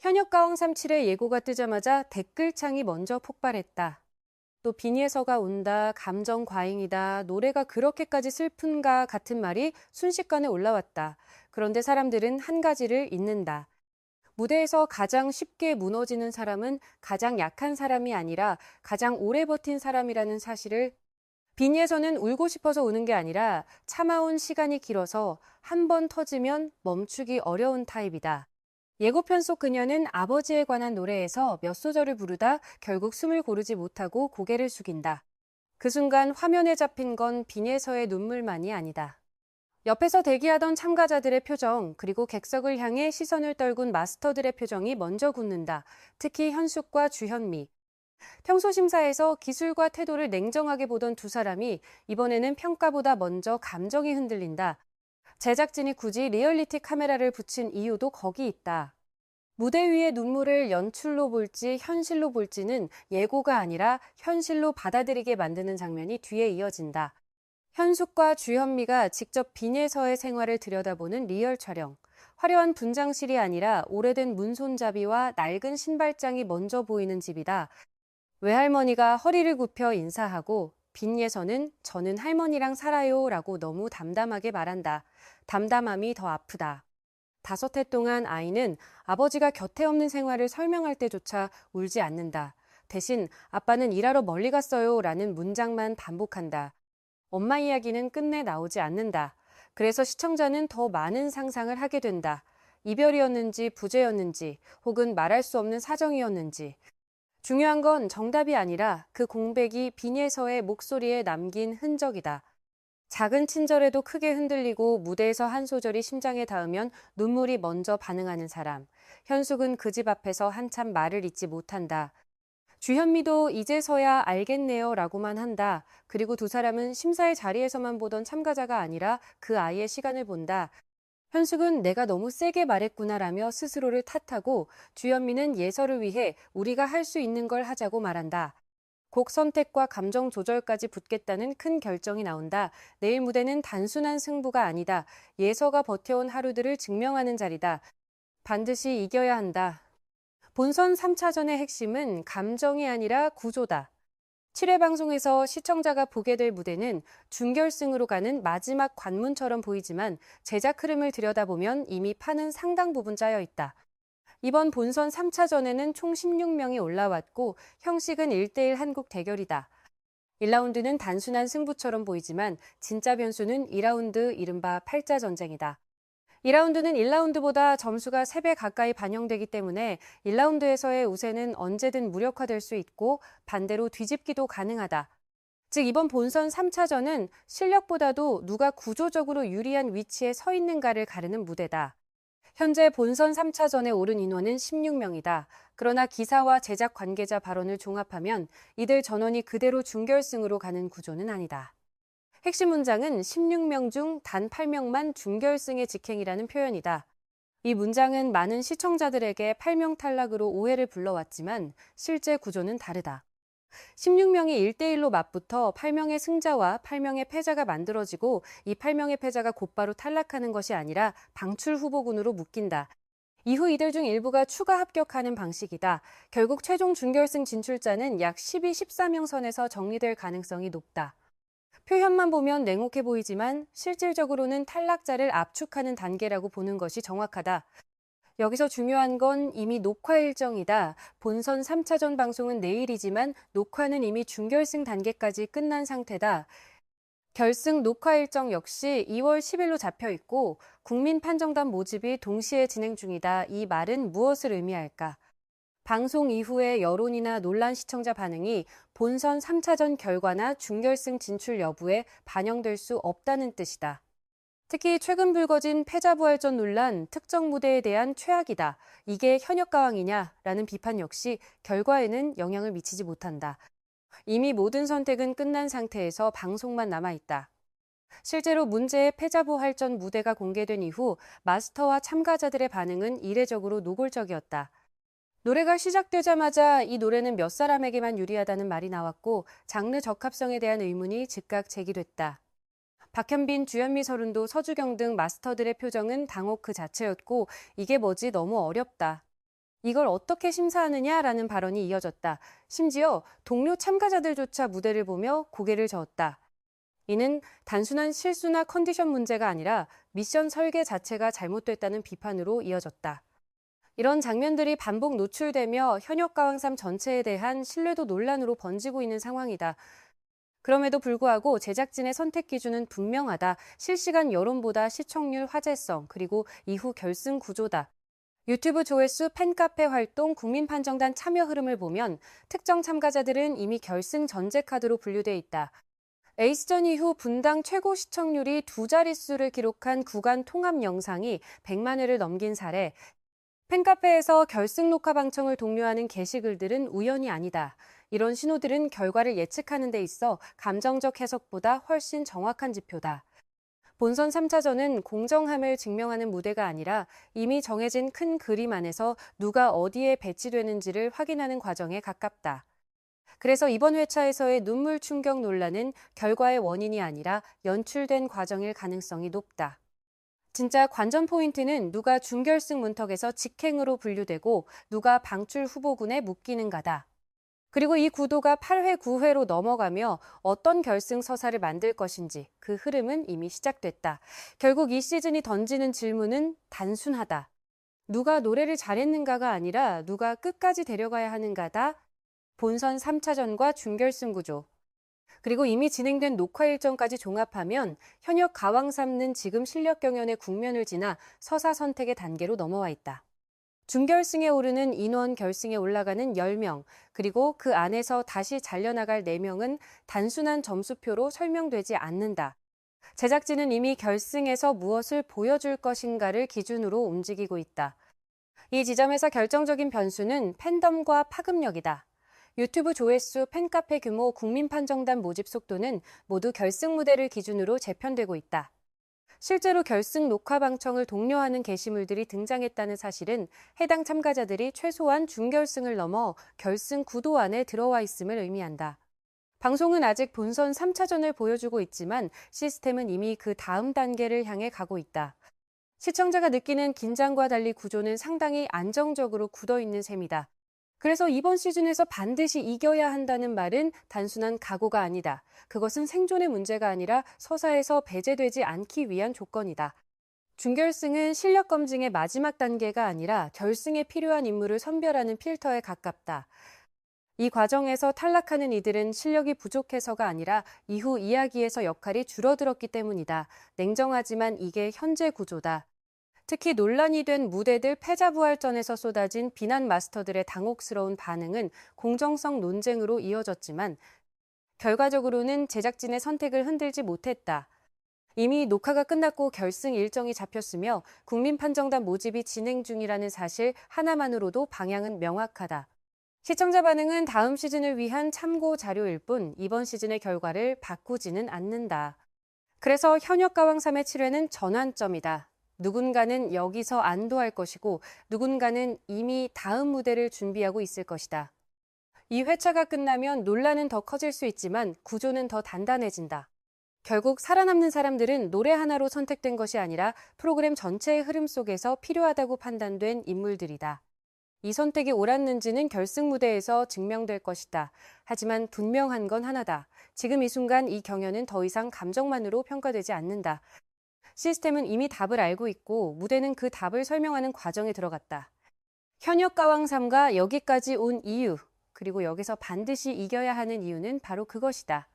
현역가왕 37의 예고가 뜨자마자 댓글창이 먼저 폭발했다. 또 비니에서가 온다, 감정 과잉이다, 노래가 그렇게까지 슬픈가 같은 말이 순식간에 올라왔다. 그런데 사람들은 한 가지를 잊는다. 무대에서 가장 쉽게 무너지는 사람은 가장 약한 사람이 아니라 가장 오래 버틴 사람이라는 사실을 비니에서는 울고 싶어서 우는 게 아니라 참아온 시간이 길어서 한 번 터지면 멈추기 어려운 타입이다. 예고편 속 그녀는 아버지에 관한 노래에서 몇 소절을 부르다 결국 숨을 고르지 못하고 고개를 숙인다. 그 순간 화면에 잡힌 건 비니에서의 눈물만이 아니다. 옆에서 대기하던 참가자들의 표정, 그리고 객석을 향해 시선을 떨군 마스터들의 표정이 먼저 굳는다. 특히 현숙과 주현미. 평소 심사에서 기술과 태도를 냉정하게 보던 두 사람이 이번에는 평가보다 먼저 감정이 흔들린다. 제작진이 굳이 리얼리티 카메라를 붙인 이유도 거기 있다. 무대 위의 눈물을 연출로 볼지 현실로 볼지는 예고가 아니라 현실로 받아들이게 만드는 장면이 뒤에 이어진다. 현숙과 주현미가 직접 비내서의 생활을 들여다보는 리얼 촬영. 화려한 분장실이 아니라 오래된 문손잡이와 낡은 신발장이 먼저 보이는 집이다. 외할머니가 허리를 굽혀 인사하고 빈예서는 저는 할머니랑 살아요 라고 너무 담담하게 말한다. 담담함이 더 아프다. 5해 동안 아이는 아버지가 곁에 없는 생활을 설명할 때조차 울지 않는다. 대신 아빠는 일하러 멀리 갔어요 라는 문장만 반복한다. 엄마 이야기는 끝내 나오지 않는다. 그래서 시청자는 더 많은 상상을 하게 된다. 이별이었는지 부재였는지 혹은 말할 수 없는 사정이었는지. 중요한 건 정답이 아니라 그 공백이 비니에서의 목소리에 남긴 흔적이다. 작은 친절에도 크게 흔들리고 무대에서 한 소절이 심장에 닿으면 눈물이 먼저 반응하는 사람. 현숙은 그 집 앞에서 한참 말을 잇지 못한다. 주현미도 이제서야 알겠네요 라고만 한다. 그리고 두 사람은 심사의 자리에서만 보던 참가자가 아니라 그 아이의 시간을 본다. 현숙은 내가 너무 세게 말했구나라며 스스로를 탓하고 주현미는 예서를 위해 우리가 할 수 있는 걸 하자고 말한다. 곡 선택과 감정 조절까지 붙겠다는 큰 결정이 나온다. 내일 무대는 단순한 승부가 아니다. 예서가 버텨온 하루들을 증명하는 자리다. 반드시 이겨야 한다. 본선 3차전의 핵심은 감정이 아니라 구조다. 7회 방송에서 시청자가 보게 될 무대는 준결승으로 가는 마지막 관문처럼 보이지만 제작 흐름을 들여다보면 이미 판은 상당 부분 짜여 있다. 이번 본선 3차전에는 총 16명이 올라왔고 형식은 1대1 한국 대결이다. 1라운드는 단순한 승부처럼 보이지만 진짜 변수는 2라운드 이른바 팔자 전쟁이다. 2라운드는 1라운드보다 점수가 3배 가까이 반영되기 때문에 1라운드에서의 우세는 언제든 무력화될 수 있고 반대로 뒤집기도 가능하다. 즉 이번 본선 3차전은 실력보다도 누가 구조적으로 유리한 위치에 서 있는가를 가르는 무대다. 현재 본선 3차전에 오른 인원은 16명이다. 그러나 기사와 제작 관계자 발언을 종합하면 이들 전원이 그대로 준결승으로 가는 구조는 아니다. 핵심 문장은 16명 중 단 8명만 준결승에 직행이라는 표현이다. 이 문장은 많은 시청자들에게 8명 탈락으로 오해를 불러왔지만 실제 구조는 다르다. 16명이 1대1로 맞붙어 8명의 승자와 8명의 패자가 만들어지고 이 8명의 패자가 곧바로 탈락하는 것이 아니라 방출 후보군으로 묶인다. 이후 이들 중 일부가 추가 합격하는 방식이다. 결국 최종 준결승 진출자는 약 12, 14명 선에서 정리될 가능성이 높다. 표현만 보면 냉혹해 보이지만 실질적으로는 탈락자를 압축하는 단계라고 보는 것이 정확하다. 여기서 중요한 건 이미 녹화 일정이다. 본선 3차전 방송은 내일이지만 녹화는 이미 준결승 단계까지 끝난 상태다. 결승 녹화 일정 역시 2월 10일로 잡혀 있고 국민판정단 모집이 동시에 진행 중이다. 이 말은 무엇을 의미할까? 방송 이후의 여론이나 논란 시청자 반응이 본선 3차전 결과나 준결승 진출 여부에 반영될 수 없다는 뜻이다. 특히 최근 불거진 패자부활전 논란, 특정 무대에 대한 최악이다. 이게 현역가왕이냐라는 비판 역시 결과에는 영향을 미치지 못한다. 이미 모든 선택은 끝난 상태에서 방송만 남아있다. 실제로 문제의 패자부활전 무대가 공개된 이후 마스터와 참가자들의 반응은 이례적으로 노골적이었다. 노래가 시작되자마자 이 노래는 몇 사람에게만 유리하다는 말이 나왔고 장르 적합성에 대한 의문이 즉각 제기됐다. 박현빈, 주현미, 서른도, 서주경 등 마스터들의 표정은 당혹 그 자체였고 이게 뭐지 너무 어렵다. 이걸 어떻게 심사하느냐라는 발언이 이어졌다. 심지어 동료 참가자들조차 무대를 보며 고개를 저었다. 이는 단순한 실수나 컨디션 문제가 아니라 미션 설계 자체가 잘못됐다는 비판으로 이어졌다. 이런 장면들이 반복 노출되며 현역 가왕삼 전체에 대한 신뢰도 논란으로 번지고 있는 상황이다. 그럼에도 불구하고 제작진의 선택 기준은 분명하다. 실시간 여론보다 시청률, 화제성, 그리고 이후 결승 구조다. 유튜브 조회수, 팬카페 활동, 국민판정단 참여 흐름을 보면 특정 참가자들은 이미 결승 전제 카드로 분류돼 있다. 에이스전 이후 분당 최고 시청률이 두 자릿수를 기록한 구간 통합 영상이 100만 회를 넘긴 사례, 팬카페에서 결승 녹화 방청을 독려하는 게시글들은 우연이 아니다. 이런 신호들은 결과를 예측하는 데 있어 감정적 해석보다 훨씬 정확한 지표다. 본선 3차전은 공정함을 증명하는 무대가 아니라 이미 정해진 큰 그림 안에서 누가 어디에 배치되는지를 확인하는 과정에 가깝다. 그래서 이번 회차에서의 눈물 충격 논란은 결과의 원인이 아니라 연출된 과정일 가능성이 높다. 진짜 관전 포인트는 누가 준결승 문턱에서 직행으로 분류되고 누가 방출 후보군에 묶이는가다. 그리고 이 구도가 8회, 9회로 넘어가며 어떤 결승 서사를 만들 것인지 그 흐름은 이미 시작됐다. 결국 이 시즌이 던지는 질문은 단순하다. 누가 노래를 잘했는가가 아니라 누가 끝까지 데려가야 하는가다. 본선 3차전과 준결승 구조. 그리고 이미 진행된 녹화 일정까지 종합하면 현역 가왕 삼는 지금 실력 경연의 국면을 지나 서사 선택의 단계로 넘어와 있다. 준결승에 오르는 인원, 결승에 올라가는 10명, 그리고 그 안에서 다시 잘려나갈 4명은 단순한 점수표로 설명되지 않는다. 제작진은 이미 결승에서 무엇을 보여줄 것인가를 기준으로 움직이고 있다. 이 지점에서 결정적인 변수는 팬덤과 파급력이다. 유튜브 조회수, 팬카페 규모, 국민판정단 모집 속도는 모두 결승 무대를 기준으로 재편되고 있다. 실제로 결승 녹화 방청을 독려하는 게시물들이 등장했다는 사실은 해당 참가자들이 최소한 준결승을 넘어 결승 구도 안에 들어와 있음을 의미한다. 방송은 아직 본선 3차전을 보여주고 있지만 시스템은 이미 그 다음 단계를 향해 가고 있다. 시청자가 느끼는 긴장과 달리 구조는 상당히 안정적으로 굳어있는 셈이다. 그래서 이번 시즌에서 반드시 이겨야 한다는 말은 단순한 각오가 아니다. 그것은 생존의 문제가 아니라 서사에서 배제되지 않기 위한 조건이다. 준결승은 실력 검증의 마지막 단계가 아니라 결승에 필요한 인물을 선별하는 필터에 가깝다. 이 과정에서 탈락하는 이들은 실력이 부족해서가 아니라 이후 이야기에서 역할이 줄어들었기 때문이다. 냉정하지만 이게 현재 구조다. 특히 논란이 된 무대들 패자부활전에서 쏟아진 비난 마스터들의 당혹스러운 반응은 공정성 논쟁으로 이어졌지만 결과적으로는 제작진의 선택을 흔들지 못했다. 이미 녹화가 끝났고 결승 일정이 잡혔으며 국민판정단 모집이 진행 중이라는 사실 하나만으로도 방향은 명확하다. 시청자 반응은 다음 시즌을 위한 참고 자료일 뿐 이번 시즌의 결과를 바꾸지는 않는다. 그래서 현역 가왕삼의 7회는 전환점이다. 누군가는 여기서 안도할 것이고 누군가는 이미 다음 무대를 준비하고 있을 것이다. 이 회차가 끝나면 논란은 더 커질 수 있지만 구조는 더 단단해진다. 결국 살아남는 사람들은 노래 하나로 선택된 것이 아니라 프로그램 전체의 흐름 속에서 필요하다고 판단된 인물들이다. 이 선택이 옳았는지는 결승 무대에서 증명될 것이다. 하지만 분명한 건 하나다. 지금 이 순간 이 경연은 더 이상 감정만으로 평가되지 않는다. 시스템은 이미 답을 알고 있고 무대는 그 답을 설명하는 과정에 들어갔다. 현역 가왕3가 여기까지 온 이유, 그리고 여기서 반드시 이겨야 하는 이유는 바로 그것이다.